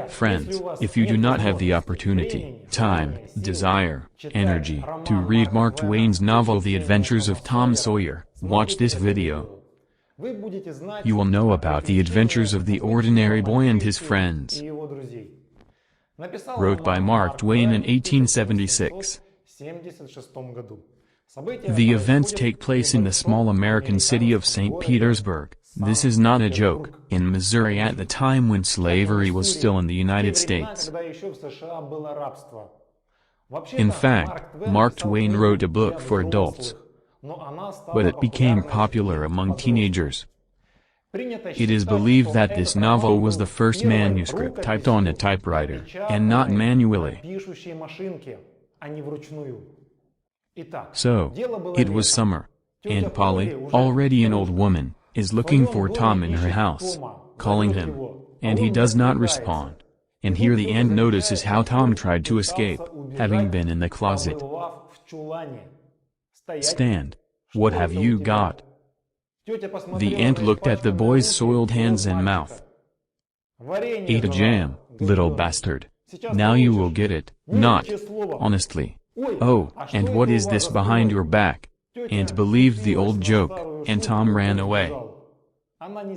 Friends, if you do not have the opportunity, time, desire, energy, to read Mark Twain's novel The Adventures of Tom Sawyer, watch this video. You will know about the adventures of the ordinary boy and his friends. Wrote by Mark Twain in 1876. The events take place in the small American city of St. Petersburg. This is not a joke, in Missouri at the time when slavery was still in the United States. In fact, Mark Twain wrote a book for adults, but it became popular among teenagers. It is believed that this novel was the first manuscript typed on a typewriter, and not manually. So, it was summer. Aunt Polly, already an old woman, is looking for Tom in her house, calling him, and he does not respond. And here the aunt notices how Tom tried to escape, having been in the closet. Stand. What have you got? The aunt looked at the boy's soiled hands and mouth. Ate a jam, little bastard. Now you will get it, not, honestly. Oh, and what is this behind your back? Aunt believed the old joke, and Tom ran away.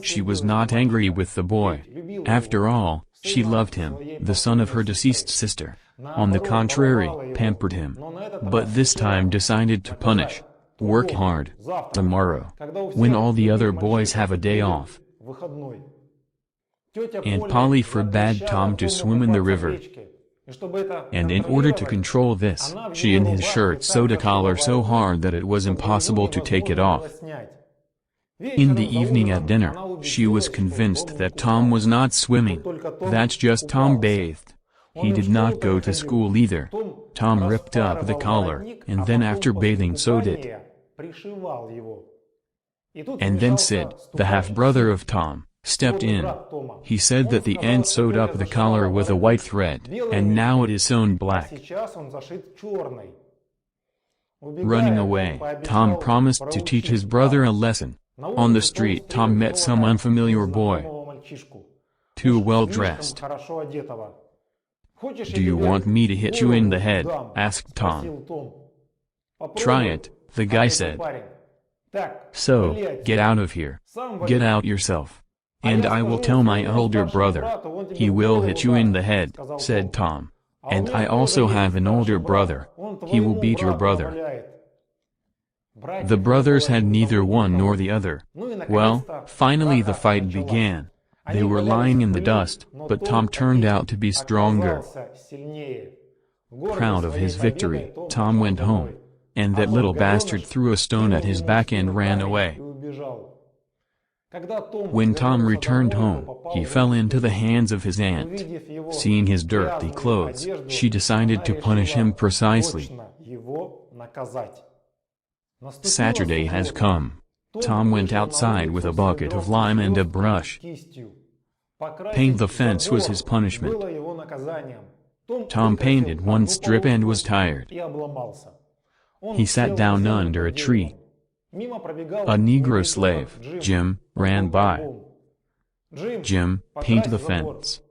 She was not angry with the boy. After all, she loved him, the son of her deceased sister. On the contrary, pampered him. But this time decided to punish. Work hard. Tomorrow. When all the other boys have a day off. Aunt Polly forbade Tom to swim in the river. And in order to control this, she in his shirt sewed a collar so hard that it was impossible to take it off. In the evening at dinner, she was convinced that Tom was not swimming. That's just Tom bathed. He did not go to school either. Tom ripped up the collar, and then after bathing sewed it. And then Sid, the half-brother of Tom, stepped in. He said that the aunt sewed up the collar with a white thread, and now it is sewn black. Running away, Tom promised to teach his brother a lesson. On the street Tom met some unfamiliar boy. Too well dressed. Do you want me to hit you in the head? Asked Tom. Try it, the guy said. So, get out of here. Get out yourself. And I will tell my older brother. He will hit you in the head, said Tom. And I also have an older brother. He will beat your brother. The brothers had neither one nor the other. Well, finally the fight began. They were lying in the dust, but Tom turned out to be stronger. Proud of his victory, Tom went home. And that little bastard threw a stone at his back and ran away. When Tom returned home, he fell into the hands of his aunt. Seeing his dirty clothes, she decided to punish him precisely. Saturday has come. Tom went outside with a bucket of lime and a brush. Paint the fence was his punishment. Tom painted one strip and was tired. He sat down under a tree. A Negro slave, Jim, ran by. Jim, paint the fence.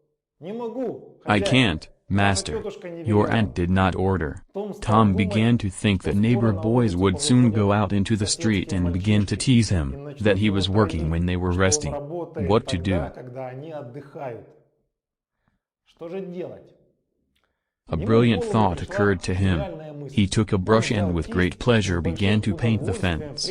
I can't, master. Your aunt did not order. Tom began to think that neighbor boys would soon go out into the street and begin to tease him, that he was working when they were resting. What to do? A brilliant thought occurred to him. He took a brush and with great pleasure began to paint the fence.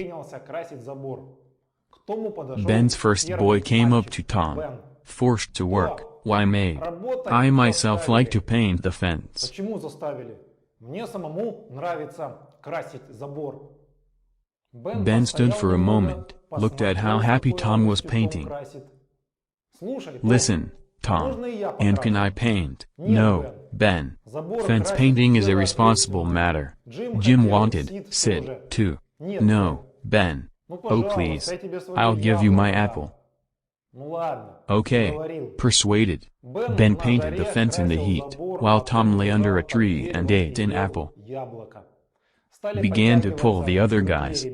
Ben's first boy came up to Tom. Forced to work. Why, maid? I myself like to paint the fence. Ben stood for a moment, looked at how happy Tom was painting. Listen, Tom. And can I paint? No, Ben. Fence painting is a responsible matter. Jim wanted, Sid, too. No, Ben. Oh please. I'll give you my apple. Okay. Persuaded. Ben painted the fence in the heat, while Tom lay under a tree and ate an apple. Began to pull the other guys.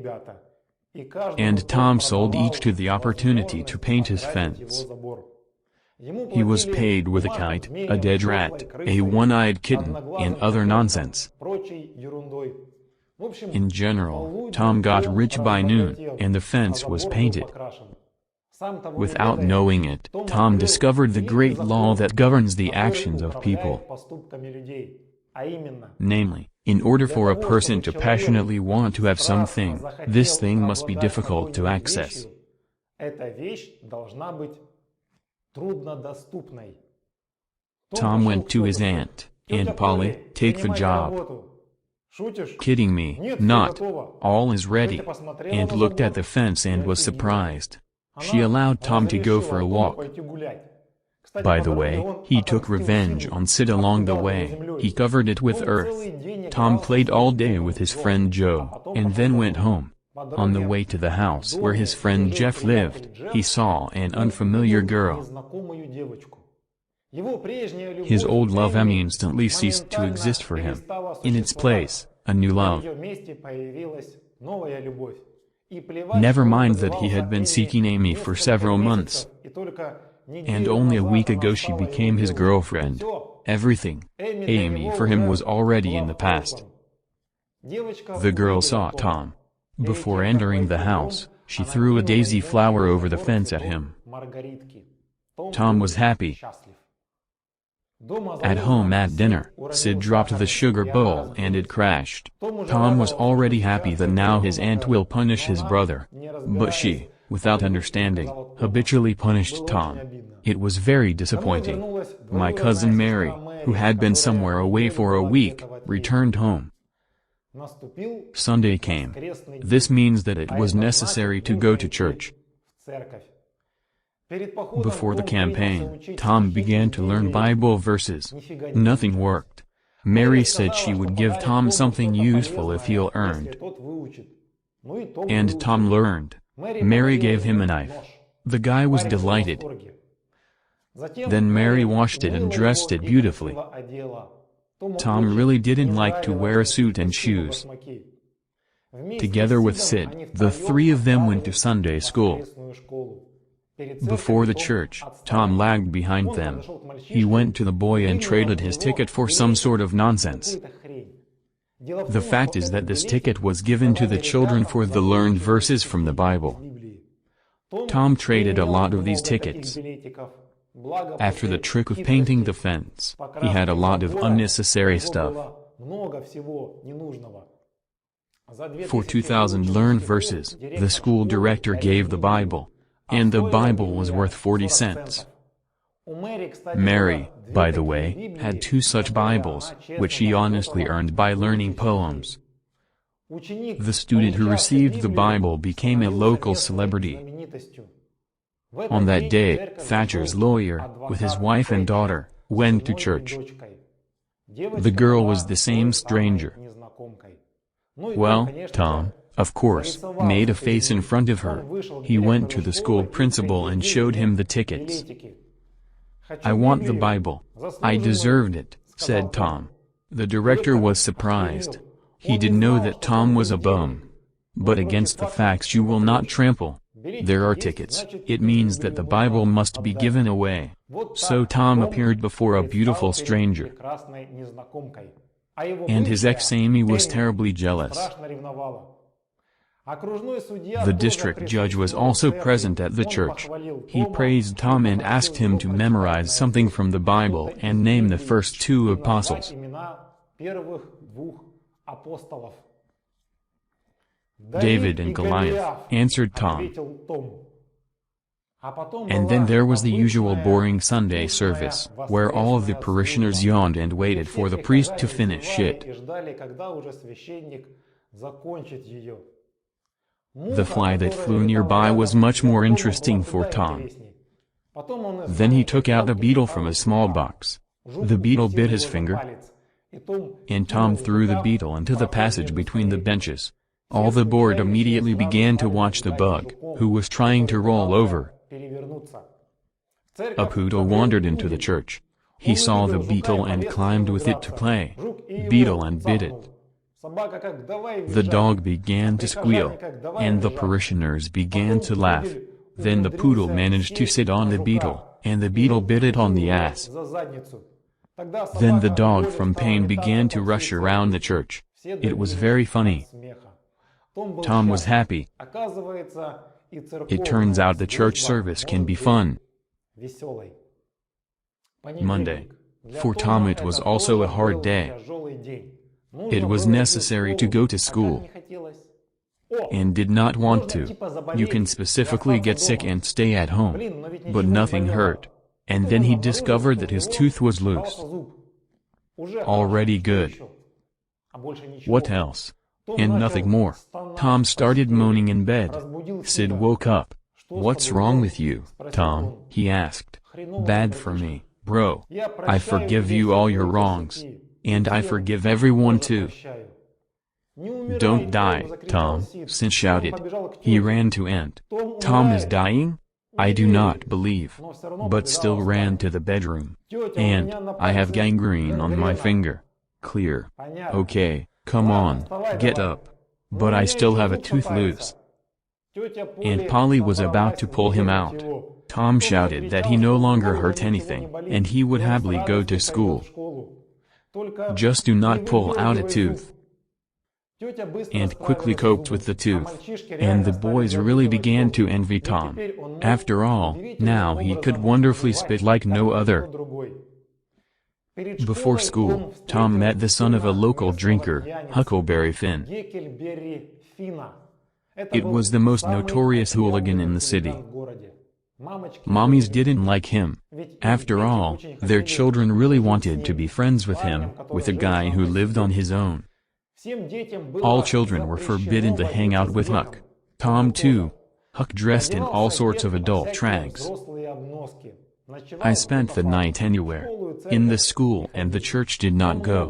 And Tom sold each to the opportunity to paint his fence. He was paid with a kite, a dead rat, a one-eyed kitten, and other nonsense. In general, Tom got rich by noon, and the fence was painted. Without knowing it, Tom discovered the great law that governs the actions of people. Namely, in order for a person to passionately want to have something, this thing must be difficult to access. Tom went to his aunt, Aunt Polly, "Take the job." "Kidding me, not. All is ready." Aunt looked at the fence and was surprised. She allowed Tom to go for a walk. By the way, he took revenge on Sid along the way. He covered it with earth. Tom played all day with his friend Joe, and then went home. On the way to the house where his friend Jeff lived, he saw an unfamiliar girl. His old love instantly ceased to exist for him. In its place, a new love. Never mind that he had been seeking Amy for several months. And only a week ago she became his girlfriend. Everything, Amy for him, was already in the past. The girl saw Tom. Before entering the house, she threw a daisy flower over the fence at him. Tom was happy. At home at dinner, Sid dropped the sugar bowl and it crashed. Tom was already happy that now his aunt will punish his brother. But she, without understanding, habitually punished Tom. It was very disappointing. My cousin Mary, who had been somewhere away for a week, returned home. Sunday came. This means that it was necessary to go to church. Before the campaign, Tom began to learn Bible verses. Nothing worked. Mary said she would give Tom something useful if he'll earned. And Tom learned. Mary gave him a knife. The guy was delighted. Then Mary washed it and dressed it beautifully. Tom really didn't like to wear a suit and shoes. Together with Sid, the three of them went to Sunday school. Before the church, Tom lagged behind them. He went to the boy and traded his ticket for some sort of nonsense. The fact is that this ticket was given to the children for the learned verses from the Bible. Tom traded a lot of these tickets. After the trick of painting the fence, he had a lot of unnecessary stuff. For 2,000 learned verses, the school director gave the Bible. And the Bible was worth 40 cents. Mary, by the way, had 2 such Bibles, which she honestly earned by learning poems. The student who received the Bible became a local celebrity. On that day, Thatcher's lawyer, with his wife and daughter, went to church. The girl was the same stranger. Well, Tom, of course, made a face in front of her. He went to the school principal and showed him the tickets. "I want the Bible. I deserved it," said Tom. The director was surprised. He didn't know that Tom was a bum. But against the facts you will not trample. There are tickets. It means that the Bible must be given away. So Tom appeared before a beautiful stranger. And his ex Amy was terribly jealous. The district judge was also present at the church. He praised Tom and asked him to memorize something from the Bible and name the first 2 apostles. "David and Goliath," answered Tom. And then there was the usual boring Sunday service, where all of the parishioners yawned and waited for the priest to finish it. The fly that flew nearby was much more interesting for Tom. Then he took out a beetle from a small box. The beetle bit his finger, and Tom threw the beetle into the passage between the benches. All the board immediately began to watch the bug, who was trying to roll over. A poodle wandered into the church. He saw the beetle and climbed with it to play. Beetle and bit it. The dog began to squeal, and the parishioners began to laugh. Then the poodle managed to sit on the beetle, and the beetle bit it on the ass. Then the dog from pain began to rush around the church. It was very funny. Tom was happy. It turns out the church service can be fun. Monday. For Tom it was also a hard day. It was necessary to go to school, and did not want to. You can specifically get sick and stay at home. But nothing hurt. And then he discovered that his tooth was loose. Already good. What else? And nothing more. Tom started moaning in bed. Sid woke up. "What's wrong with you, Tom?" he asked. "Bad for me, bro. I forgive you all your wrongs. And I forgive everyone too." "Don't die, Tom," Sid shouted. He ran to Aunt. "Tom is dying? I do not believe." But still ran to the bedroom. "Aunt, I have gangrene on my finger." "Clear. Okay, come on, get up." "But I still have a tooth loose." Aunt Polly was about to pull him out. Tom shouted that he no longer hurt anything, and he would happily go to school. "Just do not pull out a tooth." Aunt quickly coped with the tooth, and the boys really began to envy Tom. After all, now he could wonderfully spit like no other. Before school, Tom met the son of a local drinker, Huckleberry Finn. It was the most notorious hooligan in the city. Mommies didn't like him. After all, their children really wanted to be friends with him, with a guy who lived on his own. All children were forbidden to hang out with Huck. Tom too. Huck dressed in all sorts of adult rags. I spent the night anywhere. In the school and the church did not go.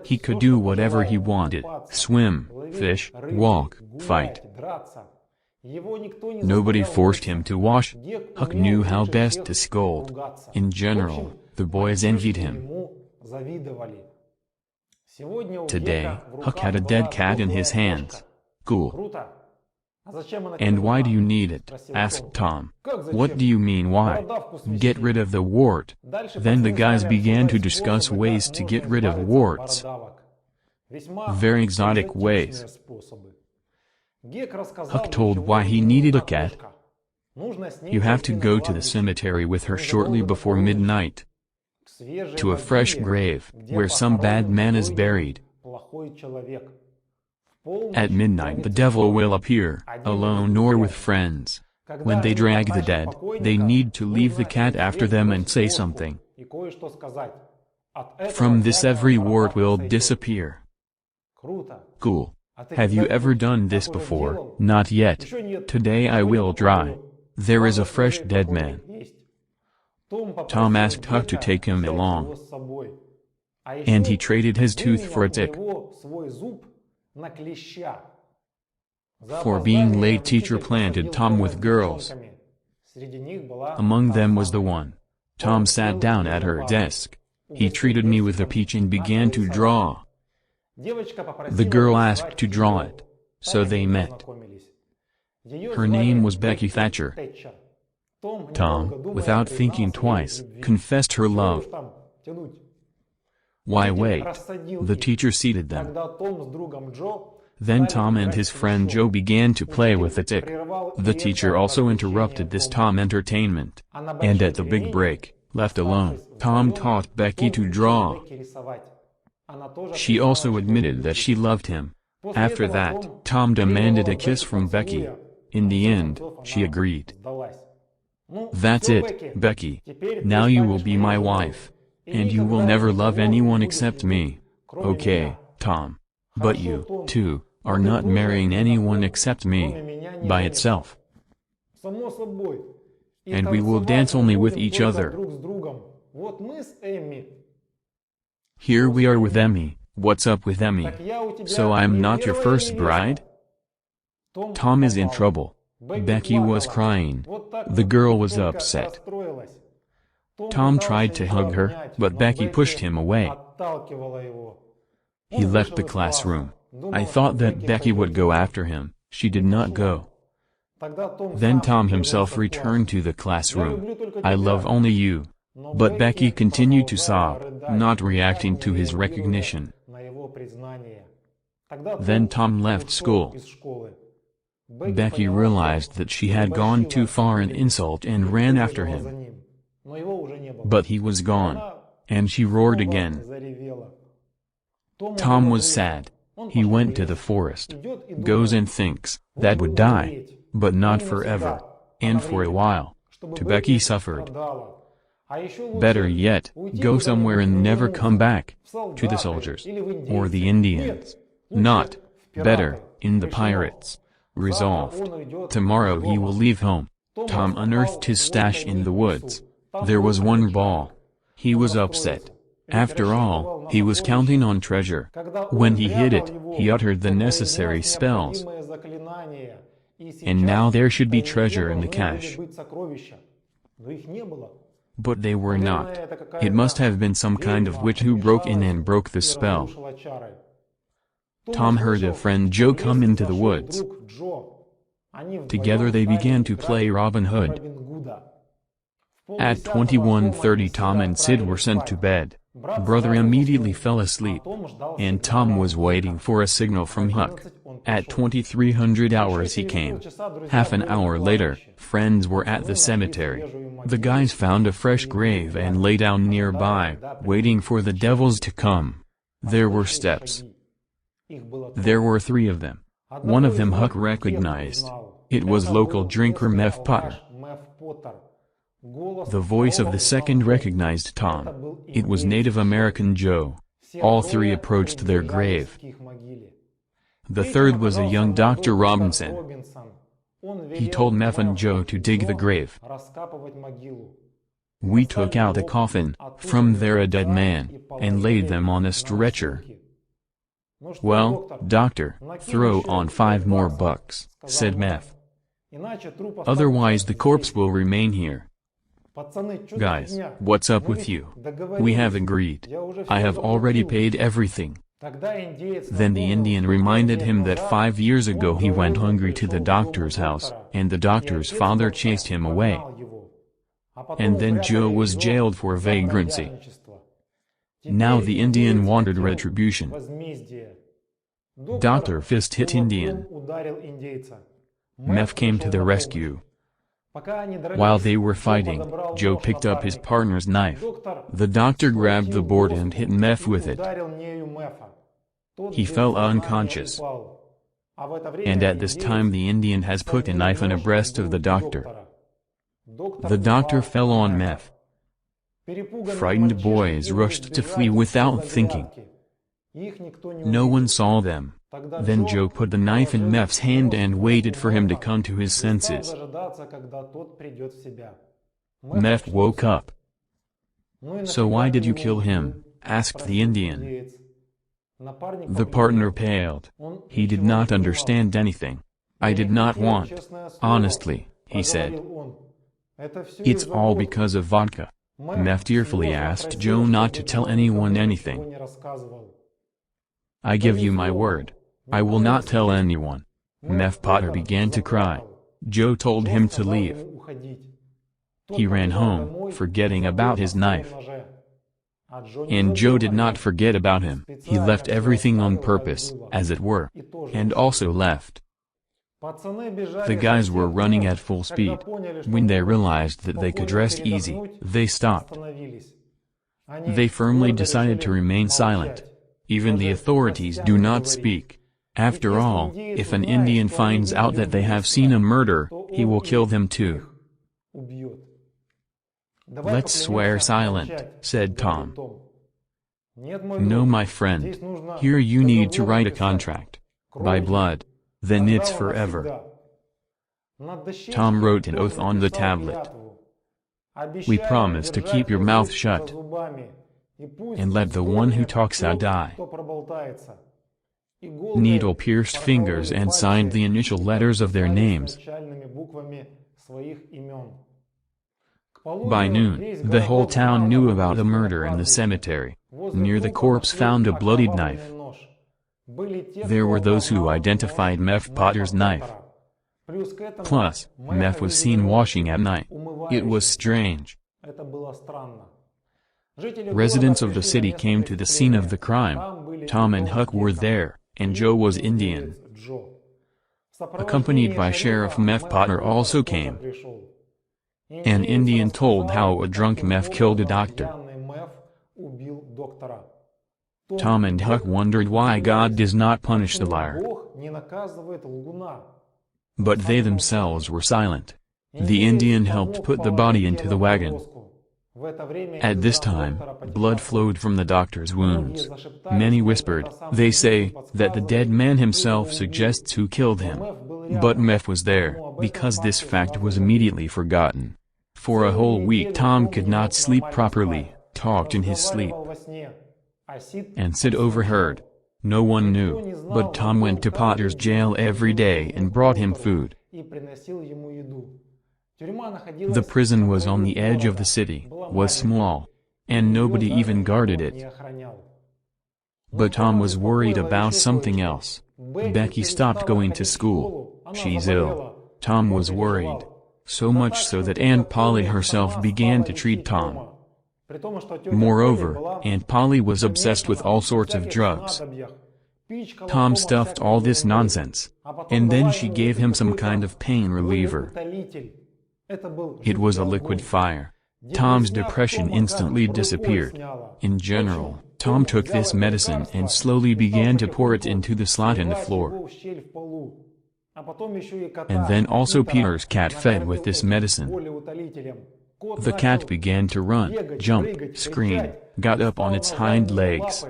He could do whatever he wanted, swim, fish, walk, fight. Nobody forced him to wash. Huck knew how best to scold. In general, the boys envied him. Today, Huck had a dead cat in his hands. Cool. "And why do you need it?" asked Tom. "What do you mean why?" "Get rid of the wart." Then the guys began to discuss ways to get rid of warts. Very exotic ways. Huck told why he needed a cat. "You have to go to the cemetery with her shortly before midnight. To a fresh grave, where some bad man is buried. At midnight the devil will appear, alone or with friends. When they drag the dead, they need to leave the cat after them and say something. From this every wart will disappear." Cool. Have you ever done this before? Not yet. Today I will try. There is a fresh dead man. Tom asked Huck to take him along. And he traded his tooth for a tick. For being late, teacher planted Tom with girls. Among them was the one. Tom sat down at her desk. He treated me with a peach and began to draw. The girl asked to draw it. So they met. Her name was Becky Thatcher. Tom, without thinking twice, confessed her love. Why wait? The teacher seated them. Then Tom and his friend Joe began to play with the tick. The teacher also interrupted this Tom entertainment. And at the big break, left alone, Tom taught Becky to draw. She also admitted that she loved him. After that, Tom demanded a kiss from Becky. In the end, she agreed. "That's it, Becky. Now you will be my wife. And you will never love anyone except me. Okay, Tom. But you, too, are not marrying anyone except me. By itself. And we will dance only with each other." Here we are with Emmy. What's up with Emmy? So I'm not your first bride? Tom is in trouble. Becky was crying. The girl was upset. Tom tried to hug her, but Becky pushed him away. He left the classroom. I thought that Becky would go after him. She did not go. Then Tom himself returned to the classroom. "I love only you." But Becky continued to sob, not reacting to his recognition. Then Tom left school. Becky realized that she had gone too far in insult and ran after him. But he was gone. And she roared again. Tom was sad. He went to the forest. Goes and thinks, that would die. But not forever. And for a while. To Becky suffered. Better yet, go somewhere and never come back. To the soldiers. Or the Indians. Not. Better, in the pirates. Resolved. Tomorrow he will leave home. Tom unearthed his stash in the woods. There was one ball. He was upset. After all, he was counting on treasure. When he hid it, he uttered the necessary spells. And now there should be treasure in the cache. But they were not. It must have been some kind of witch who broke in and broke the spell. Tom heard a friend Joe come into the woods. Together they began to play Robin Hood. At 21:30 Tom and Sid were sent to bed. Brother immediately fell asleep. And Tom was waiting for a signal from Huck. At 2300 hours he came. Half an hour later, friends were at the cemetery. The guys found a fresh grave and lay down nearby, waiting for the devils to come. There were steps. There were 3 of them. One of them Huck recognized. It was local drinker Meff Potter. The voice of the second recognized Tom. It was Native American Joe. All 3 approached their grave. The third was a young Dr. Robinson. He told Meff and Joe to dig the grave. We took out a coffin, from there a dead man, and laid them on a stretcher. "Well, doctor, throw on 5 more bucks," said Meff. "Otherwise the corpse will remain here." "Guys, what's up with you? We have agreed. I have already paid everything." Then the Indian reminded him that 5 years ago he went hungry to the doctor's house, and the doctor's father chased him away. And then Joe was jailed for vagrancy. Now the Indian wanted retribution. Dr. Fist hit Indian. Meff came to the rescue. While they were fighting, Joe picked up his partner's knife. The doctor grabbed the board and hit Meff with it. He fell unconscious. And at this time the Indian has put a knife in the breast of the doctor. The doctor fell on Meff. Frightened boys rushed to flee without thinking. No one saw them. Then Joe put the knife in Meff's hand and waited for him to come to his senses. Meff woke up. "So why did you kill him?" asked the Indian. The partner paled. He did not understand anything. "I did not want. Honestly," he said. "It's all because of vodka." Meff tearfully asked Joe not to tell anyone anything. "I give you my word. I will not tell anyone." Meff Potter began to cry. Joe told him to leave. He ran home, forgetting about his knife. And Joe did not forget about him. He left everything on purpose, as it were. And also left. The guys were running at full speed. When they realized that they could rest easy, they stopped. They firmly decided to remain silent. Even the authorities do not speak. After all, if an Indian finds out that they have seen a murder, he will kill them too. "Let's swear silent," said Tom. "No, my friend. Here you need to write a contract. By blood. Then it's forever." Tom wrote an oath on the tablet. "We promise to keep your mouth shut. And let the one who talks out die." Needle-pierced fingers and signed the initial letters of their names. By noon, the whole town knew about the murder in the cemetery. Near the corpse found a bloodied knife. There were those who identified Meff Potter's knife. Plus, Meff was seen washing at night. It was strange. Residents of the city came to the scene of the crime. Tom and Huck were there, and Joe was Indian. Accompanied by Sheriff Meff Potter also came. An Indian told how a drunk Meff killed a doctor. Tom and Huck wondered why God does not punish the liar. But they themselves were silent. The Indian helped put the body into the wagon. At this time, blood flowed from the doctor's wounds. Many whispered, they say, that the dead man himself suggests who killed him. But Meff was there, because this fact was immediately forgotten. For a whole week Tom could not sleep properly, talked in his sleep. And Sid overheard. No one knew, but Tom went to Potter's jail every day and brought him food. The prison was on the edge of the city, was small, and nobody even guarded it. But Tom was worried about something else. Becky stopped going to school. She's ill. Tom was worried. So much so that Aunt Polly herself began to treat Tom. Moreover, Aunt Polly was obsessed with all sorts of drugs. Tom stuffed all this nonsense, and then she gave him some kind of pain reliever. It was a liquid fire. Tom's depression instantly disappeared. In general, Tom took this medicine and slowly began to pour it into the slot in the floor. And then also Peter's cat fed with this medicine. The cat began to run, jump, scream, got up on its hind legs.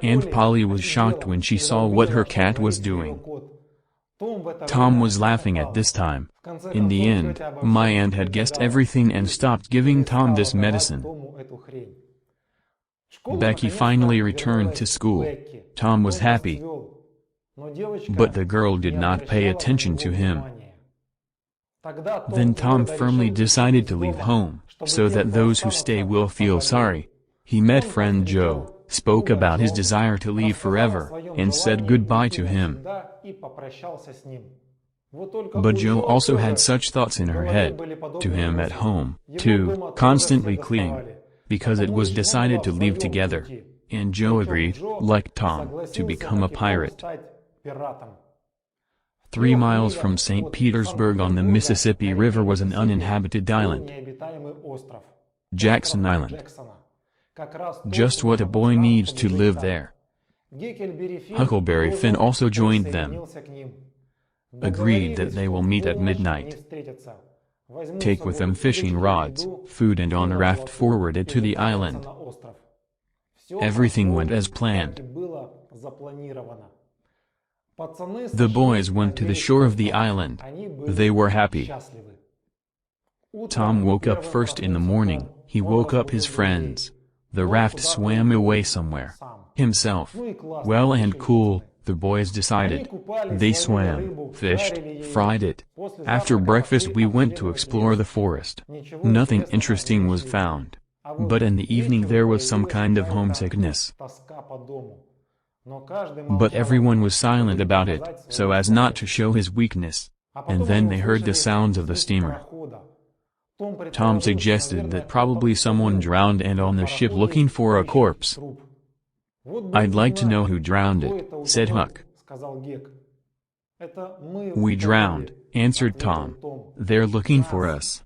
Aunt Polly was shocked when she saw what her cat was doing. Tom was laughing at this time. In the end, my aunt had guessed everything and stopped giving Tom this medicine. Becky finally returned to school. Tom was happy. But the girl did not pay attention to him. Then Tom firmly decided to leave home, so that those who stay will feel sorry. He met friend Joe, spoke about his desire to leave forever, and said goodbye to him. But Joe also had such thoughts in her head. To him at home, too, constantly clinging. Because it was decided to leave together. And Joe agreed, like Tom, to become a pirate. 3 miles from St. Petersburg on the Mississippi River was an uninhabited island. Jackson Island. Just what a boy needs to live there. Huckleberry Finn also joined them. Agreed that they will meet at midnight. Take with them fishing rods, food and on a raft forwarded to the island. Everything went as planned. The boys went to the shore of the island. They were happy. Tom woke up first in the morning. He woke up his friends. The raft swam away somewhere. Himself. Well and cool, the boys decided. They swam, fished, fried it. After breakfast we went to explore the forest. Nothing interesting was found. But in the evening there was some kind of homesickness. But everyone was silent about it, so as not to show his weakness. And then they heard the sounds of the steamer. Tom suggested that probably someone drowned and on the ship looking for a corpse. I'd like to know who drowned it, said Huck. We drowned, answered Tom. They're looking for us.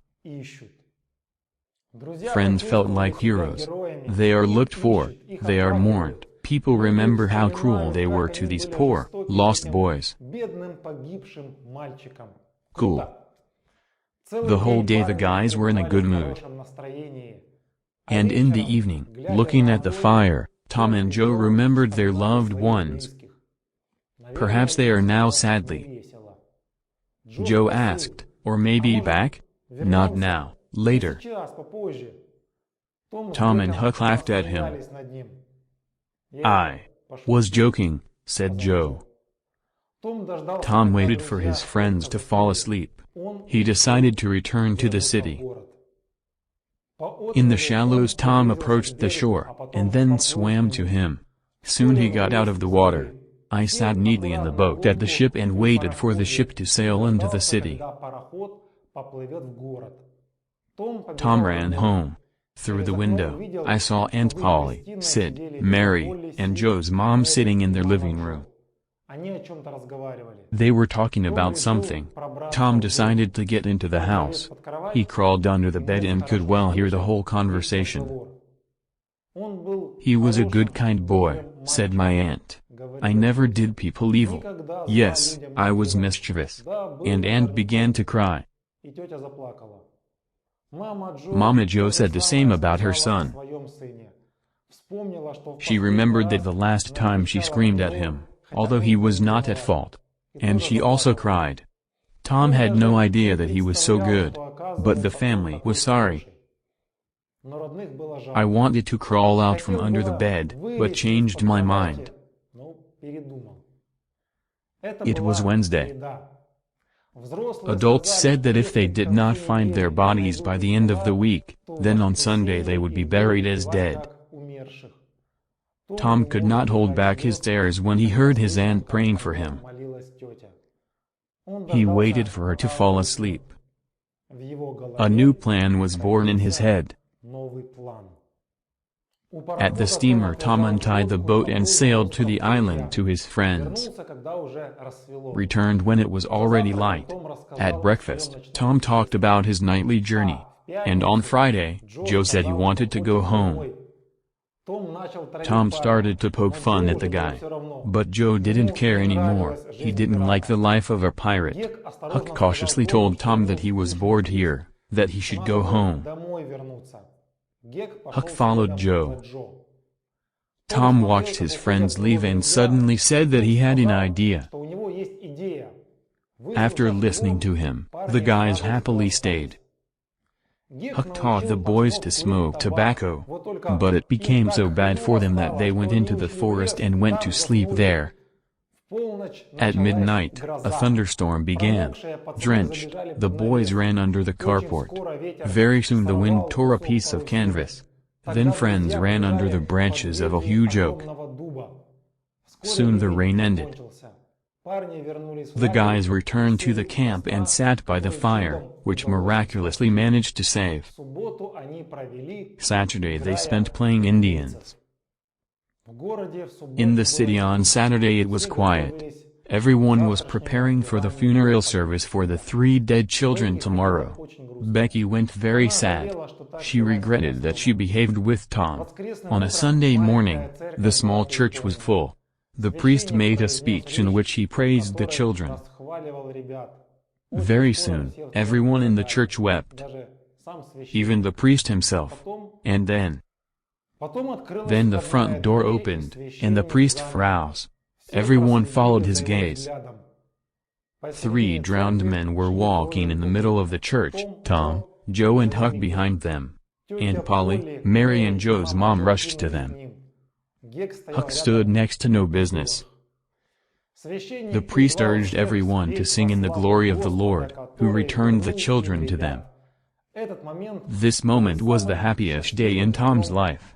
Friends felt like heroes. They are looked for, they are mourned. People remember how cruel they were to these poor, lost boys. Cool. The whole day the guys were in a good mood. And in the evening, looking at the fire, Tom and Joe remembered their loved ones. Perhaps they are now sadly. Joe asked, or maybe back? Not now, later. Tom and Huck laughed at him. I was joking, said Joe. Tom waited for his friends to fall asleep. He decided to return to the city. In the shallows Tom approached the shore, and then swam to him. Soon he got out of the water. I sat neatly in the boat at the ship and waited for the ship to sail into the city. Tom ran home. Through the window, I saw Aunt Polly, Sid, Mary, and Joe's mom sitting in their living room. They were talking about something. Tom decided to get into the house. He crawled under the bed and could well hear the whole conversation. "He was a good kind boy," said my aunt. "I never did people evil. Yes, I was mischievous." And Aunt began to cry. Mama Joe said the same about her son. She remembered that the last time she screamed at him, although he was not at fault. And she also cried. Tom had no idea that he was so good. But the family was sorry. I wanted to crawl out from under the bed, but changed my mind. It was Wednesday. Adults said that if they did not find their bodies by the end of the week, then on Sunday they would be buried as dead. Tom could not hold back his tears when he heard his aunt praying for him. He waited for her to fall asleep. A new plan was born in his head. At the steamer, Tom untied the boat and sailed to the island to his friends. Returned when it was already light. At breakfast, Tom talked about his nightly journey. And on Friday, Joe said he wanted to go home. Tom started to poke fun at the guy. But Joe didn't care anymore. He didn't like the life of a pirate. Huck cautiously told Tom that he was bored here, that he should go home. Huck followed Joe. Tom watched his friends leave and suddenly said that he had an idea. After listening to him, the guys happily stayed. Huck taught the boys to smoke tobacco, but it became so bad for them that they went into the forest and went to sleep there. At midnight, a thunderstorm began. Drenched, the boys ran under the carport. Very soon the wind tore a piece of canvas. Then friends ran under the branches of a huge oak. Soon the rain ended. The guys returned to the camp and sat by the fire, which miraculously managed to save. Saturday they spent playing Indians. In the city on Saturday it was quiet. Everyone was preparing for the funeral service for the 3 dead children tomorrow. Becky went very sad. She regretted that she behaved with Tom. On a Sunday morning, the small church was full. The priest made a speech in which he praised the children. Very soon, everyone in the church wept. Even the priest himself. And then the front door opened, and the priest froze. Everyone followed his gaze. 3 drowned men were walking in the middle of the church, Tom, Joe and Huck behind them. Aunt Polly, Mary and Joe's mom rushed to them. Huck stood next to no business. The priest urged everyone to sing in the glory of the Lord, who returned the children to them. This moment was the happiest day in Tom's life.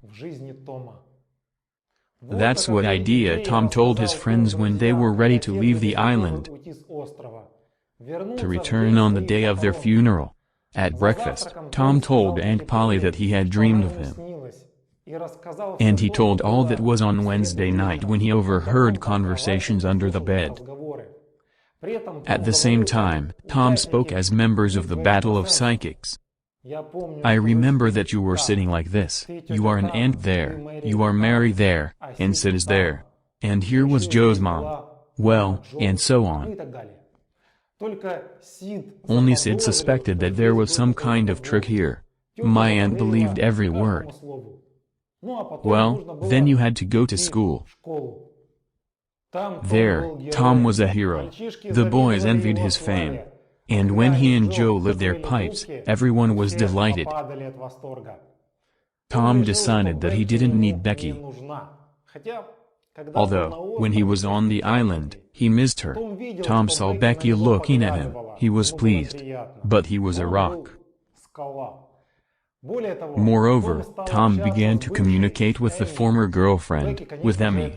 That's what idea Tom told his friends when they were ready to leave the island, to return on the day of their funeral. At breakfast, Tom told Aunt Polly that he had dreamed of him. And he told all that was on Wednesday night when he overheard conversations under the bed. At the same time, Tom spoke as members of the Battle of Psychics. I remember that you were sitting like this, you are an aunt there, you are Mary there, and Sid is there. And here was Joe's mom. Well, and so on. Only Sid suspected that there was some kind of trick here. My aunt believed every word. Well, then you had to go to school. There, Tom was a hero. The boys envied his fame. And when he and Joe lit their pipes, everyone was delighted. Tom decided that he didn't need Becky. Although, when he was on the island, he missed her. Tom saw Becky looking at him, he was pleased. But he was a rock. Moreover, Tom began to communicate with the former girlfriend, with Emmy.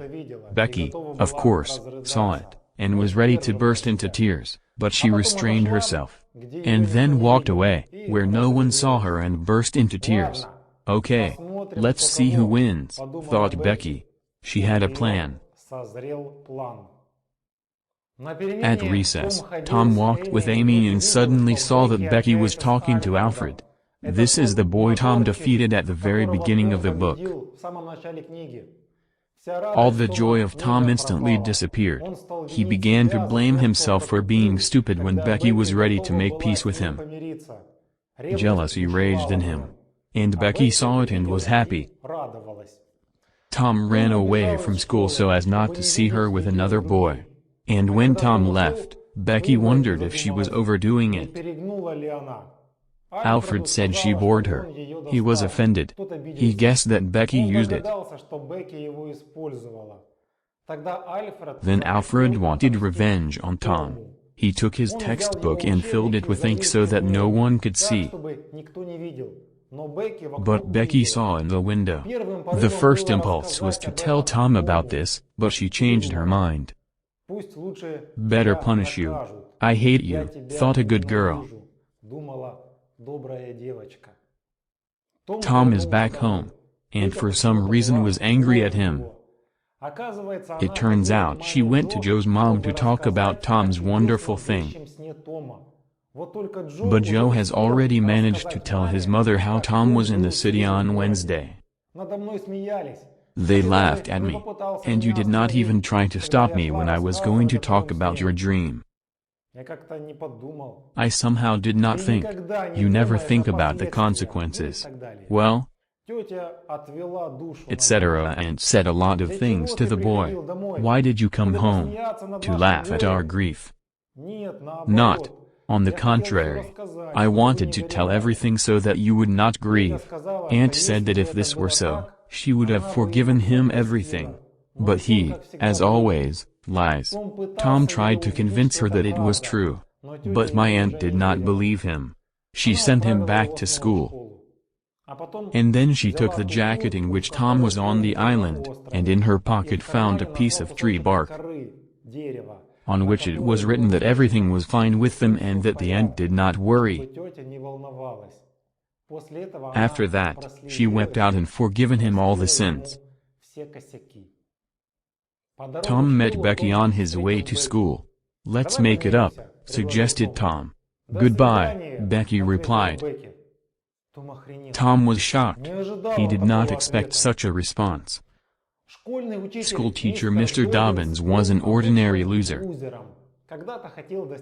Becky, of course, saw it, and was ready to burst into tears, but she restrained herself. And then walked away, where no one saw her, and burst into tears. Okay, let's see who wins, thought Becky. She had a plan. At recess, Tom walked with Amy and suddenly saw that Becky was talking to Alfred. This is the boy Tom defeated at the very beginning of the book. All the joy of Tom instantly disappeared. He began to blame himself for being stupid when Becky was ready to make peace with him. Jealousy raged in him. And Becky saw it and was happy. Tom ran away from school so as not to see her with another boy. And when Tom left, Becky wondered if she was overdoing it. Alfred said she bored her. He was offended. He guessed that Becky used it. Then Alfred wanted revenge on Tom. He took his textbook and filled it with ink so that no one could see. But Becky saw in the window. The first impulse was to tell Tom about this, but she changed her mind. Better punish you. I hate you, thought a good girl. Tom is back home, and for some reason was angry at him. It turns out she went to Joe's mom to talk about Tom's wonderful thing. But Joe has already managed to tell his mother how Tom was in the city on Wednesday. They laughed at me. And you did not even try to stop me when I was going to talk about your dream. I somehow did not think. You never think about the consequences. Well, etc. and said a lot of things to the boy. Why did you come home? To laugh at our grief? Not. On the contrary. I wanted to tell everything so that you would not grieve. Aunt said that if this were so, she would have forgiven him everything. But he, as always, lies. Tom tried to convince her that it was true. But my aunt did not believe him. She sent him back to school. And then she took the jacket in which Tom was on the island, and in her pocket found a piece of tree bark, on which it was written that everything was fine with them and that the aunt did not worry. After that, she wept out and forgiven him all the sins. Tom met Becky on his way to school. Let's make it up, suggested Tom. Goodbye, Becky replied. Tom was shocked. He did not expect such a response. School teacher Mr. Dobbins was an ordinary loser.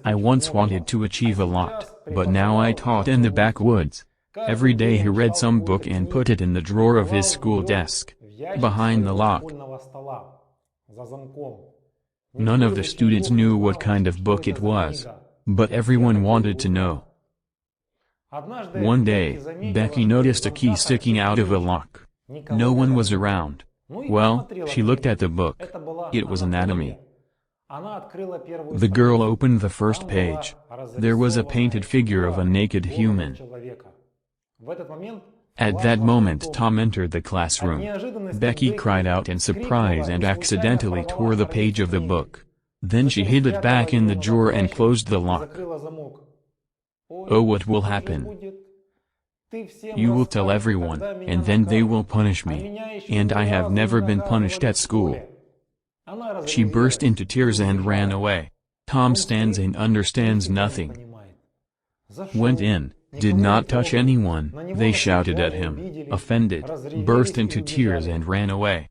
I once wanted to achieve a lot, but now I taught in the backwoods. Every day he read some book and put it in the drawer of his school desk, behind the lock. None of the students knew what kind of book it was, but everyone wanted to know. One day, Becky noticed a key sticking out of a lock. No one was around. Well, she looked at the book. It was anatomy. The girl opened the first page. There was a painted figure of a naked human. At that moment Tom entered the classroom. Becky cried out in surprise and accidentally tore the page of the book. Then she hid it back in the drawer and closed the lock. Oh, what will happen? You will tell everyone, and then they will punish me. And I have never been punished at school. She burst into tears and ran away. Tom stands and understands nothing. Went in, did not touch anyone, they shouted at him, offended, burst into tears and ran away.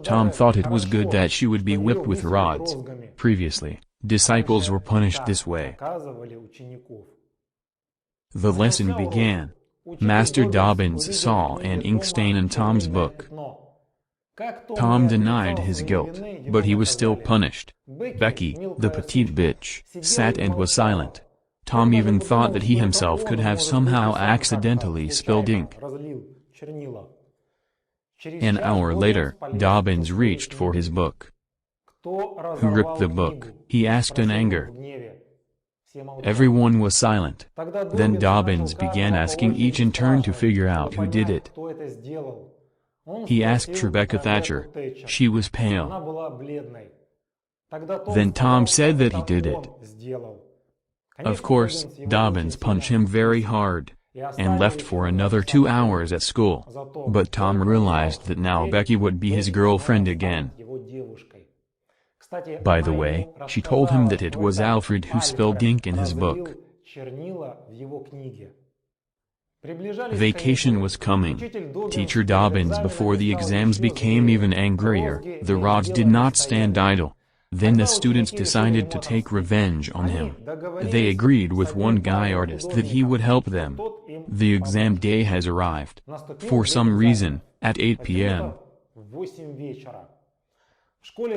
Tom thought it was good that she would be whipped with rods. Previously, disciples were punished this way. The lesson began. Master Dobbins saw an ink stain in Tom's book. Tom denied his guilt, but he was still punished. Becky, the petite bitch, sat and was silent. Tom even thought that he himself could have somehow accidentally spilled ink. An hour later, Dobbins reached for his book. Who ripped the book? He asked in anger. Everyone was silent. Then Dobbins began asking each in turn to figure out who did it. He asked Rebecca Thatcher. She was pale. Then Tom said that he did it. Of course, Dobbins punched him very hard, and left for another 2 hours at school. But Tom realized that now Becky would be his girlfriend again. By the way, she told him that it was Alfred who spilled ink in his book. Vacation was coming. Teacher Dobbins before the exams became even angrier. The rods did not stand idle. Then the students decided to take revenge on him. They agreed with one guy artist that he would help them. The exam day has arrived. For some reason, at 8 p.m.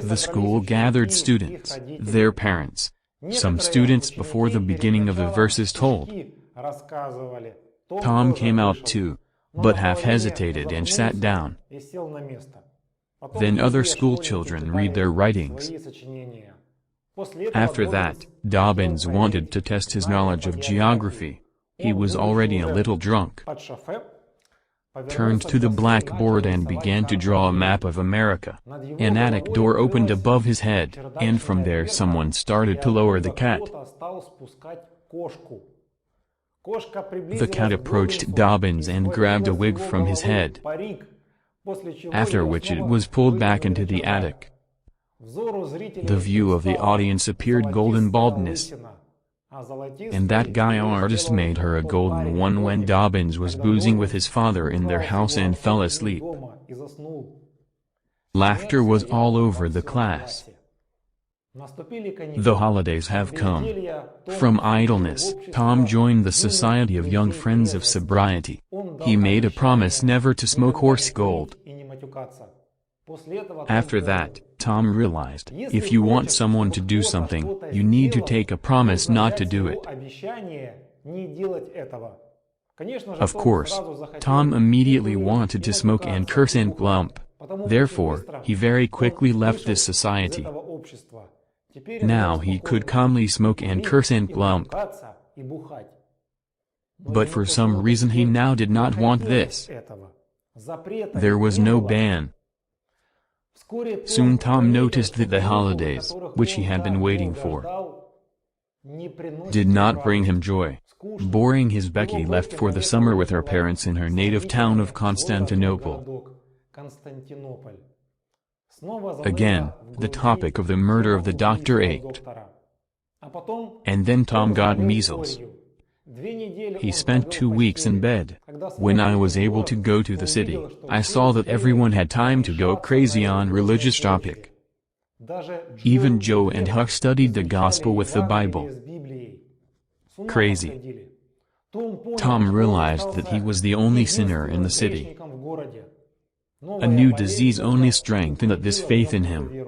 The school gathered students, their parents. Some students before the beginning of the verses told. Tom came out too, but half hesitated and sat down. Then other school children read their writings. After that, Dobbins wanted to test his knowledge of geography. He was already a little drunk. Turned to the blackboard and began to draw a map of America. An attic door opened above his head, and from there someone started to lower the cat. The cat approached Dobbins and grabbed a wig from his head, after which it was pulled back into the attic. The view of the audience appeared golden baldness. And that guy artist made her a golden one when Dobbins was boozing with his father in their house and fell asleep. Laughter was all over the class. The holidays have come. From idleness, Tom joined the Society of Young Friends of Sobriety. He made a promise never to smoke or scold. After that, Tom realized, if you want someone to do something, you need to take a promise not to do it. Of course, Tom immediately wanted to smoke and curse and glump. Therefore, he very quickly left this society. Now he could calmly smoke and curse and glump. But for some reason he now did not want this. There was no ban. Soon Tom noticed that the holidays, which he had been waiting for, did not bring him joy. Boring his Becky left for the summer with her parents in her native town of Constantinople. Again, the topic of the murder of the doctor ached. And then Tom got measles. He spent 2 weeks in bed. When I was able to go to the city, I saw that everyone had time to go crazy on religious topic. Even Joe and Huck studied the gospel with the Bible. Crazy. Tom realized that he was the only sinner in the city. A new disease only strengthened this faith in him.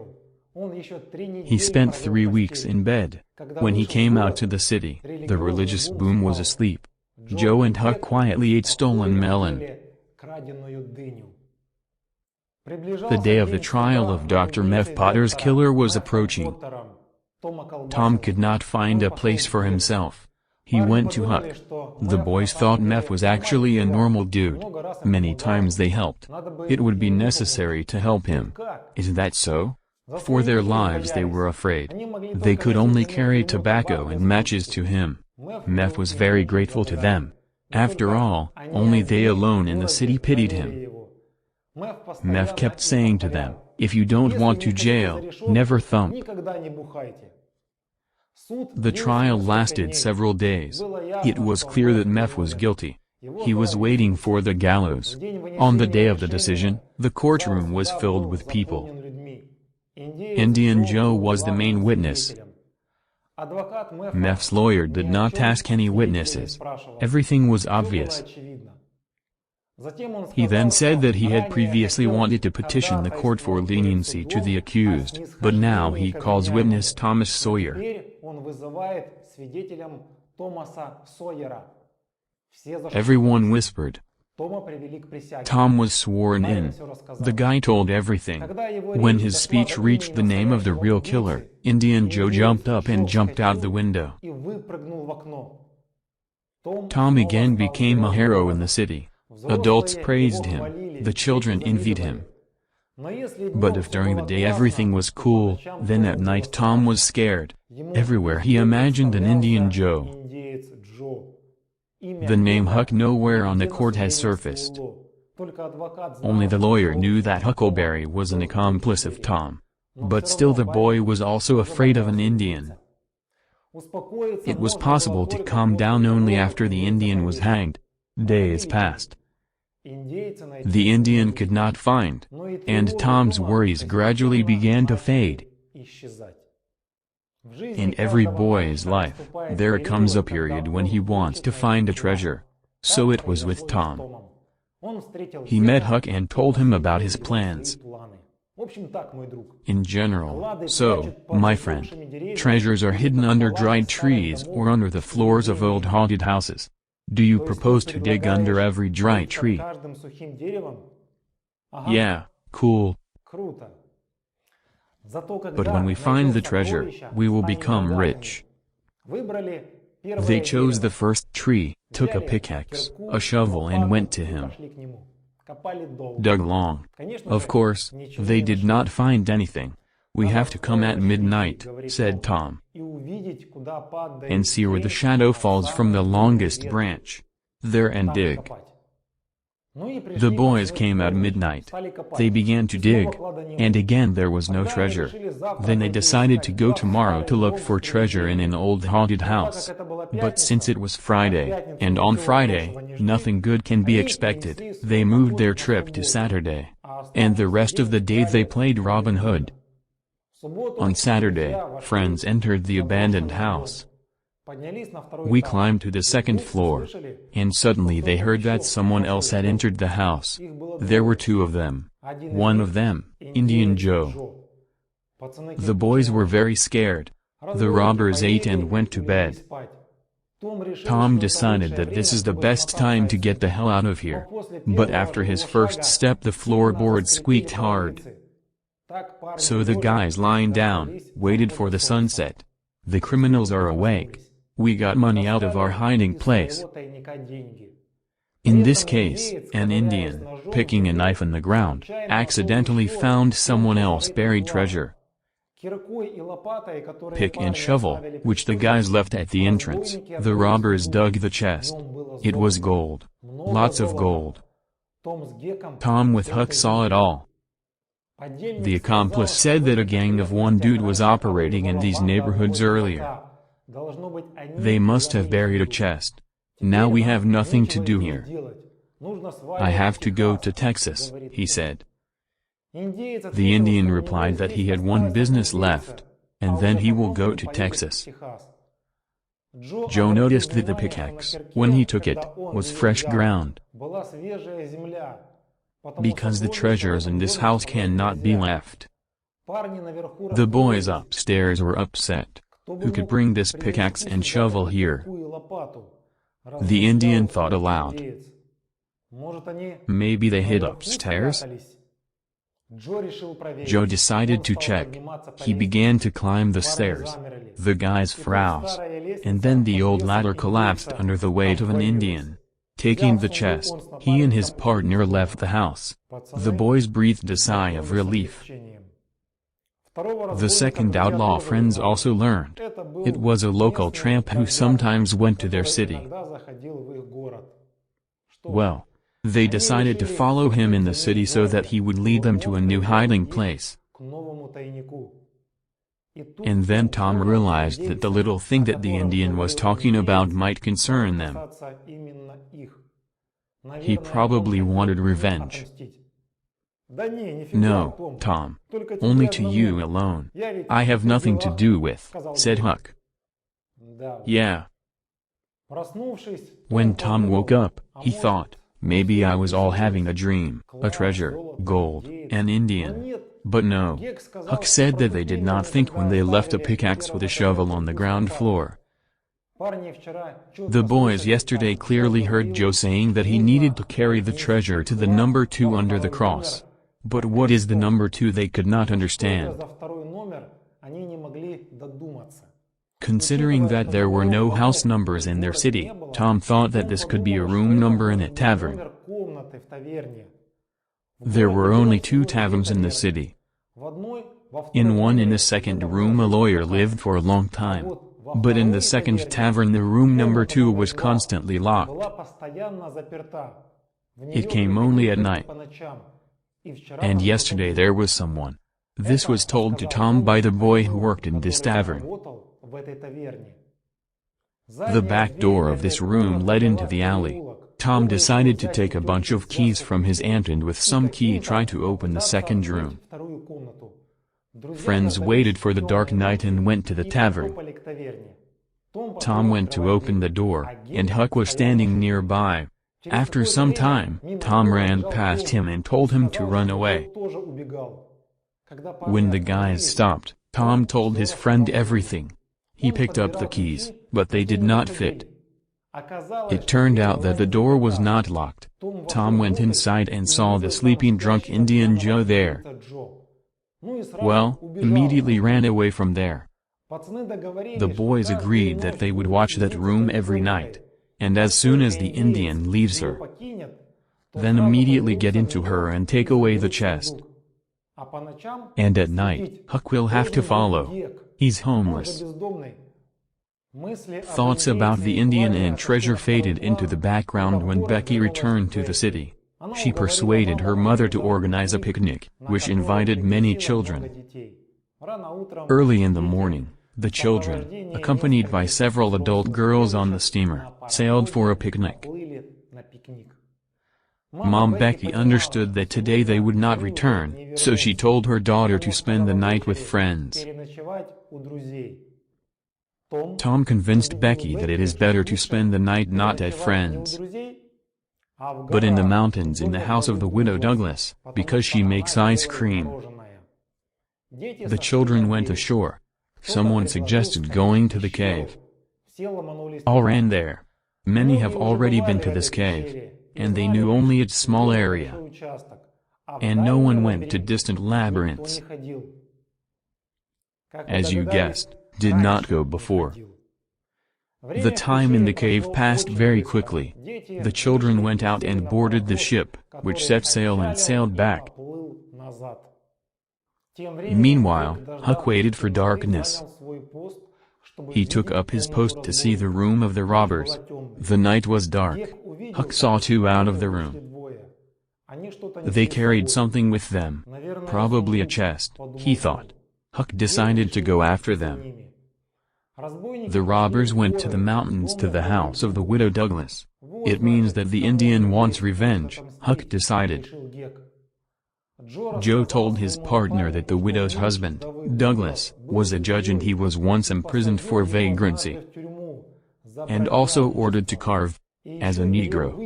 He spent 3 weeks in bed. When he came out to the city, the religious boom was asleep. Joe and Huck quietly ate stolen melon. The day of the trial of Dr. Meff Potter's killer was approaching. Tom could not find a place for himself. He went to Huck. The boys thought Meff was actually a normal dude. Many times they helped. It would be necessary to help him. Is that so? For their lives they were afraid. They could only carry tobacco and matches to him. Meff was very grateful to them. After all, only they alone in the city pitied him. Meff kept saying to them, if you don't want to jail, never thump. The trial lasted several days. It was clear that Meff was guilty. He was waiting for the gallows. On the day of the decision, the courtroom was filled with people. Iндеец Джо was the main witness. Meff's lawyer did not ask any witnesses. Everything was obvious. He then said that he had previously wanted to petition the court for leniency to the accused, but now he calls witness Thomas Sawyer. Everyone whispered, Tom was sworn in. The guy told everything. When his speech reached the name of the real killer, Indian Joe jumped up and jumped out the window. Tom again became a hero in the city. Adults praised him, the children envied him. But if during the day everything was cool, then at night Tom was scared. Everywhere he imagined an Indian Joe. The name Huck nowhere on the court has surfaced. Only the lawyer knew that Huckleberry was an accomplice of Tom. But still the boy was also afraid of an Indian. It was possible to calm down only after the Indian was hanged. Days passed. The Indian could not find, and Tom's worries gradually began to fade. In every boy's life, there comes a period when he wants to find a treasure. So it was with Tom. He met Huck and told him about his plans. In general, so, my friend, treasures are hidden under dried trees or under the floors of old haunted houses. Do you propose to dig under every dry tree? Yeah, cool. But when we find the treasure, we will become rich. They chose the first tree, took a pickaxe, a shovel and went to him. Dug long. Of course, they did not find anything. We have to come at midnight, said Tom, and see where the shadow falls from the longest branch. There and dig. The boys came at midnight. They began to dig, and again there was no treasure. Then they decided to go tomorrow to look for treasure in an old haunted house. But since it was Friday, and on Friday, nothing good can be expected, they moved their trip to Saturday. And the rest of the day they played Robin Hood. On Saturday, friends entered the abandoned house. We climbed to the second floor, and suddenly they heard that someone else had entered the house. There were two of them. One of them, Indian Joe. The boys were very scared. The robbers ate and went to bed. Tom decided that this is the best time to get the hell out of here. But after his first step the floorboard squeaked hard. So the guys lying down, waited for the sunset. The criminals are awake. We got money out of our hiding place. In this case, an Indian, picking a knife in the ground, accidentally found someone else buried treasure. Pick and shovel, which the guys left at the entrance, the robbers dug the chest. It was gold. Lots of gold. Tom with Huck saw it all. The accomplice said that a gang of one dude was operating in these neighborhoods earlier. They must have buried a chest. Now we have nothing to do here. I have to go to Texas, he said. The Indian replied that he had one business left, and then he will go to Texas. Joe noticed that the pickaxe, when he took it, was fresh ground. Because the treasures in this house cannot be left. The boys upstairs were upset. Who could bring this pickaxe and shovel here? The Indian thought aloud. Maybe they hid upstairs? Joe decided to check. He began to climb the stairs. The guys froze. And then the old ladder collapsed under the weight of an Indian. Taking the chest, he and his partner left the house. The boys breathed a sigh of relief. The second outlaw friends also learned. It was a local tramp who sometimes went to their city. Well, they decided to follow him in the city so that he would lead them to a new hiding place. And then Tom realized that the little thing that the Indian was talking about might concern them. He probably wanted revenge. No, Tom. Only to you alone. I have nothing to do with, said Huck. Yeah. When Tom woke up, he thought, maybe I was all having a dream, a treasure, gold, an Indian. But no. Huck said that they did not think when they left a pickaxe with a shovel on the ground floor. The boys yesterday clearly heard Joe saying that he needed to carry the treasure to the number 2 under the cross. But what is the number 2 they could not understand. Considering that there were no house numbers in their city, Tom thought that this could be a room number in a tavern. There were only 2 taverns in the city. In one, in the second room, a lawyer lived for a long time. But in the second tavern the room number 2 was constantly locked. It came only at night. And yesterday there was someone. This was told to Tom by the boy who worked in this tavern. The back door of this room led into the alley. Tom decided to take a bunch of keys from his aunt and with some key try to open the second room. Friends waited for the dark night and went to the tavern. Tom went to open the door, and Huck was standing nearby. After some time, Tom ran past him and told him to run away. When the guys stopped, Tom told his friend everything. He picked up the keys, but they did not fit. It turned out that the door was not locked. Tom went inside and saw the sleeping drunk Indian Joe there. Well, immediately ran away from there. The boys agreed that they would watch that room every night, and as soon as the Indian leaves her, then immediately get into her and take away the chest. And at night, Huck will have to follow. He's homeless. Thoughts about the Indian and treasure faded into the background when Becky returned to the city. She persuaded her mother to organize a picnic, which invited many children. Early in the morning, the children, accompanied by several adult girls on the steamer, sailed for a picnic. Mom Becky understood that today they would not return, so she told her daughter to spend the night with friends. Tom convinced Becky that it is better to spend the night not at friends, but in the mountains in the house of the widow Douglas, because she makes ice cream. The children went ashore. Someone suggested going to the cave. All ran there. Many have already been to this cave, and they knew only its small area. And no one went to distant labyrinths. As you guessed, did not go before. The time in the cave passed very quickly. The children went out and boarded the ship, which set sail and sailed back. Meanwhile, Huck waited for darkness. He took up his post to see the room of the robbers. The night was dark. Huck saw 2 out of the room. They carried something with them. Probably a chest, he thought. Huck decided to go after them. The robbers went to the mountains to the house of the widow Douglas. It means that the Indian wants revenge, Huck decided. Joe told his partner that the widow's husband, Douglas, was a judge and he was once imprisoned for vagrancy, and also ordered to carve, as a Negro.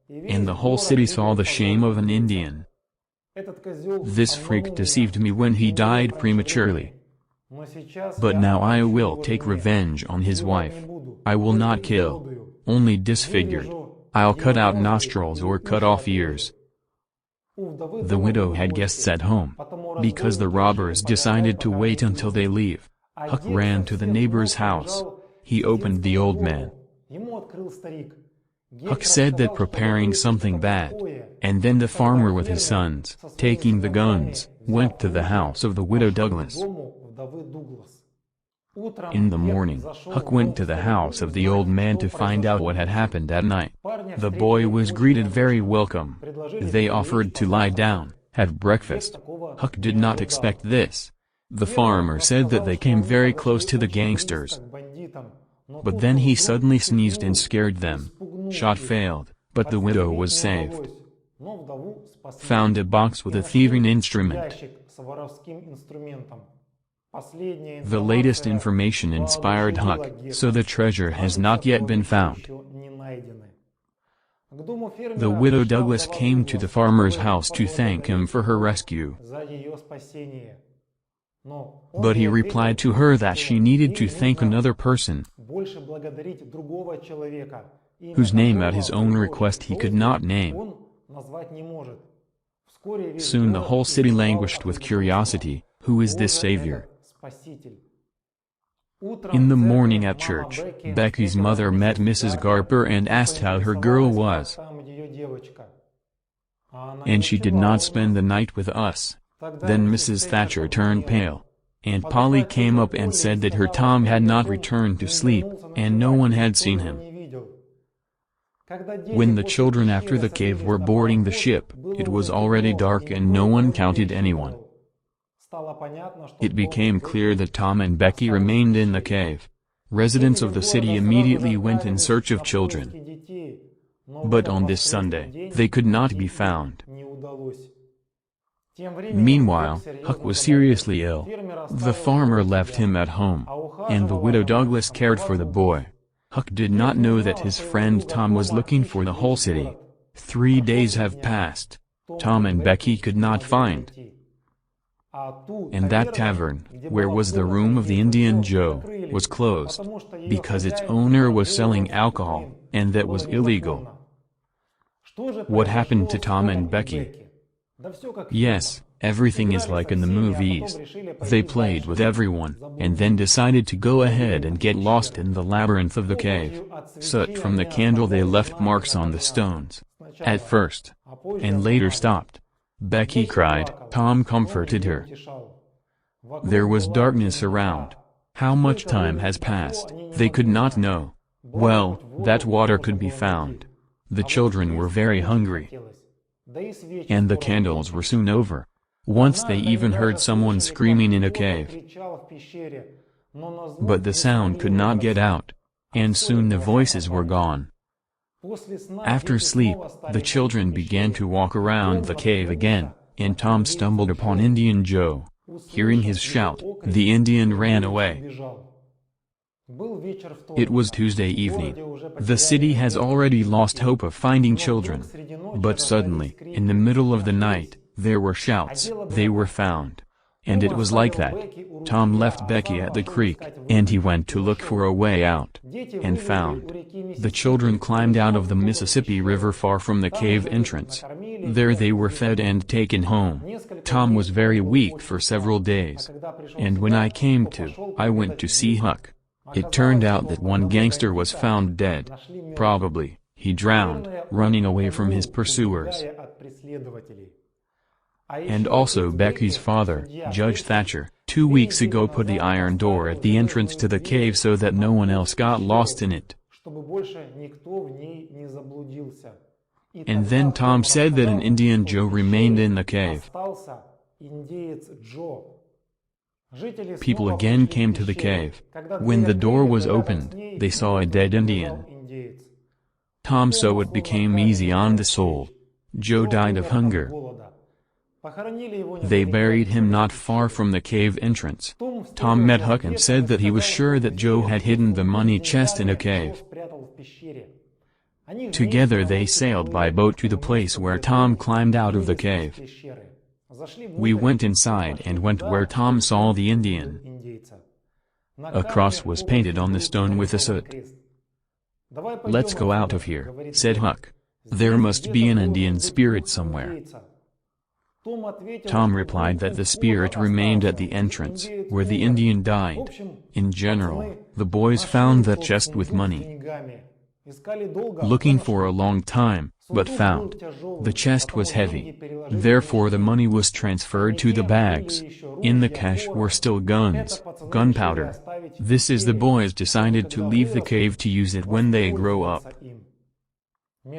And the whole city saw the shame of an Indian. This freak deceived me when he died prematurely. But now I will take revenge on his wife. I will not kill, only disfigured. I'll cut out nostrils or cut off ears. The widow had guests at home. Because the robbers decided to wait until they leave, Huck ran to the neighbor's house. He opened the old man. Huck said that preparing something bad. And then the farmer with his sons, taking the guns, went to the house of the widow Douglas. In the morning, Huck went to the house of the old man to find out what had happened at night. The boy was greeted very welcome. They offered to lie down, have breakfast. Huck did not expect this. The farmer said that they came very close to the gangsters. But then he suddenly sneezed and scared them. Shot failed, but the widow was saved. Found a box with a thieving instrument. The latest information inspired Huck, so the treasure has not yet been found. The widow Douglas came to the farmer's house to thank him for her rescue. But he replied to her that she needed to thank another person, whose name at his own request he could not name. Soon the whole city languished with curiosity, who is this Savior? In the morning at church, Becky's mother met Mrs. Garper and asked how her girl was. And she did not spend the night with us. Then Mrs. Thatcher turned pale. And Polly came up and said that her Tom had not returned to sleep, and no one had seen him. When the children after the cave were boarding the ship, it was already dark and no one counted anyone. It became clear that Tom and Becky remained in the cave. Residents of the city immediately went in search of children. But on this Sunday, they could not be found. Meanwhile, Huck was seriously ill. The farmer left him at home, and the widow Douglas cared for the boy. Huck did not know that his friend Tom was looking for the whole city. 3 days have passed. Tom and Becky could not find. And that tavern, where was the room of the Indian Joe, was closed, because its owner was selling alcohol, and that was illegal. What happened to Tom and Becky? Yes, everything is like in the movies. They played with everyone, and then decided to go ahead and get lost in the labyrinth of the cave. Soot from the candle they left marks on the stones. At first. And later stopped. Becky cried. Tom comforted her. There was darkness around. How much time has passed, they could not know. Well, that water could be found. The children were very hungry. And the candles were soon over. Once they even heard someone screaming in a cave. But the sound could not get out. And soon the voices were gone. After sleep, the children began to walk around the cave again, and Tom stumbled upon Indian Joe. Hearing his shout, the Indian ran away. It was Tuesday evening. The city has already lost hope of finding children. But suddenly, in the middle of the night, there were shouts. They were found. And it was like that. Tom left Becky at the creek, and he went to look for a way out. And found. The children climbed out of the Mississippi River far from the cave entrance. There they were fed and taken home. Tom was very weak for several days. And when I came to, I went to see Huck. It turned out that one gangster was found dead. Probably, he drowned, running away from his pursuers. And also Becky's father, Judge Thatcher, 2 weeks ago put the iron door at the entrance to the cave so that no one else got lost in it. And then Tom said that an Indian Joe remained in the cave. People again came to the cave. When the door was opened, they saw a dead Indian. Tom saw it became easy on the soul. Joe died of hunger. They buried him not far from the cave entrance. Tom met Huck and said that he was sure that Joe had hidden the money chest in a cave. Together they sailed by boat to the place where Tom climbed out of the cave. We went inside and went where Tom saw the Indian. A cross was painted on the stone with a soot. "Let's go out of here," said Huck. "There must be an Indian spirit somewhere." Tom replied that the spirit remained at the entrance, where the Indian died. In general, the boys found that chest with money. Looking for a long time, but found. The chest was heavy. Therefore the money was transferred to the bags. In the cash were still guns, gunpowder. This is the boys decided to leave the cave to use it when they grow up.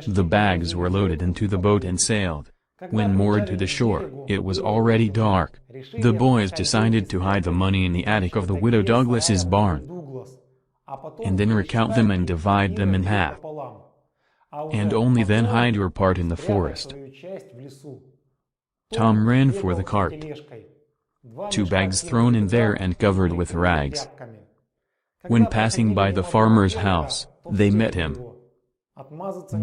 The bags were loaded into the boat and sailed. When moored to the shore, it was already dark. The boys decided to hide the money in the attic of the widow Douglas's barn, and then recount them and divide them in half, and only then hide your part in the forest. Tom ran for the cart. 2 bags thrown in there and covered with rags. When passing by the farmer's house, they met him.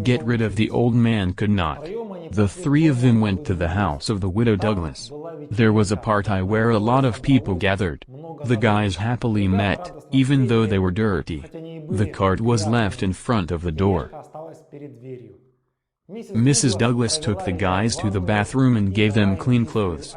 Get rid of the old man could not. The three of them went to the house of the widow Douglas. There was a party where a lot of people gathered. The guys happily met, even though they were dirty. The cart was left in front of the door. Mrs. Douglas took the guys to the bathroom and gave them clean clothes.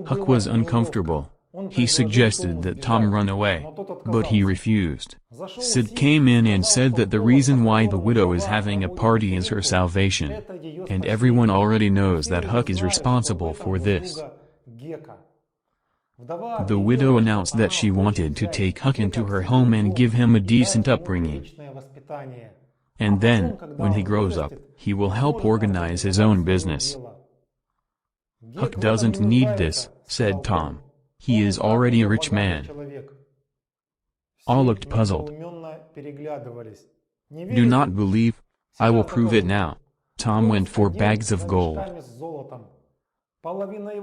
Huck was uncomfortable. He suggested that Tom run away, but he refused. Sid came in and said that the reason why the widow is having a party is her salvation. And everyone already knows that Huck is responsible for this. The widow announced that she wanted to take Huck into her home and give him a decent upbringing. And then, when he grows up, he will help organize his own business. Huck doesn't need this, said Tom. He is already a rich man. All looked puzzled. Do not believe? I will prove it now. Tom went for bags of gold.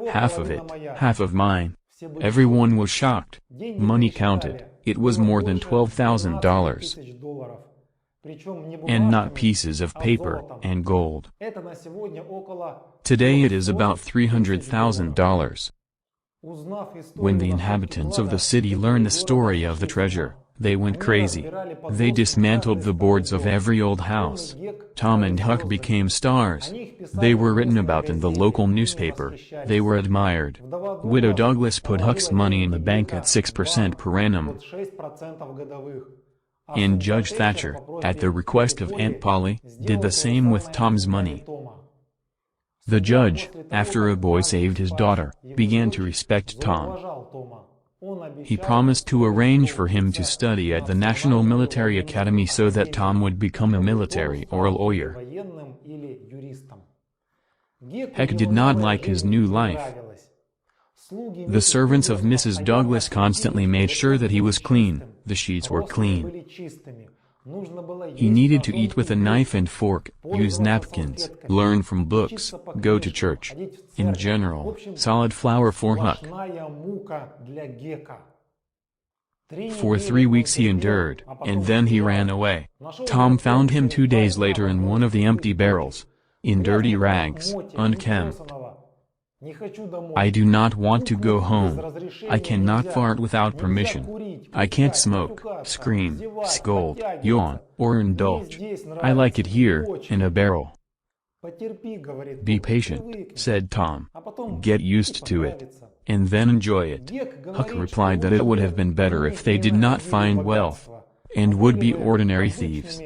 Half of it, half of mine. Everyone was shocked. Money counted, it was more than $12,000. And not pieces of paper and gold. Today it is about $300,000. When the inhabitants of the city learned the story of the treasure, they went crazy. They dismantled the boards of every old house. Tom and Huck became stars. They were written about in the local newspaper. They were admired. Widow Douglas put Huck's money in the bank at 6% per annum. And Judge Thatcher, at the request of Aunt Polly, did the same with Tom's money. The judge, after a boy saved his daughter, began to respect Tom. He promised to arrange for him to study at the National Military Academy so that Tom would become a military or a lawyer. Huck did not like his new life. The servants of Mrs. Douglas constantly made sure that he was clean, the sheets were clean. He needed to eat with a knife and fork, use napkins, learn from books, go to church. In general, solid flour for Huck. For 3 weeks he endured, and then he ran away. Tom found him 2 days later in one of the empty barrels. In dirty rags, unkempt. I do not want to go home. I cannot fart without permission. I can't smoke, scream, scold, yawn, or indulge. I like it here, in a barrel. Be patient, said Tom. Get used to it. And then enjoy it. Huck replied that it would have been better if they did not find wealth, and would be ordinary thieves.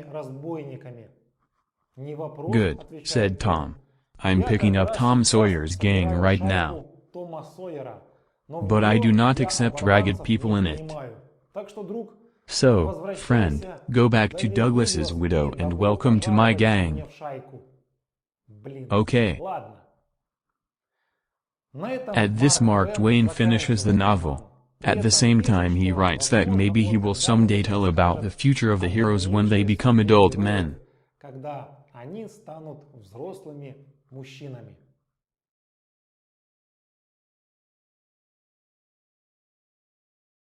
Good, said Tom. I'm picking up Tom Sawyer's gang right now. But I do not accept ragged people in it. So, friend, go back to Douglas's widow and welcome to my gang. Okay. At this Mark Twain finishes the novel. At the same time he writes that maybe he will someday tell about the future of the heroes when they become adult men.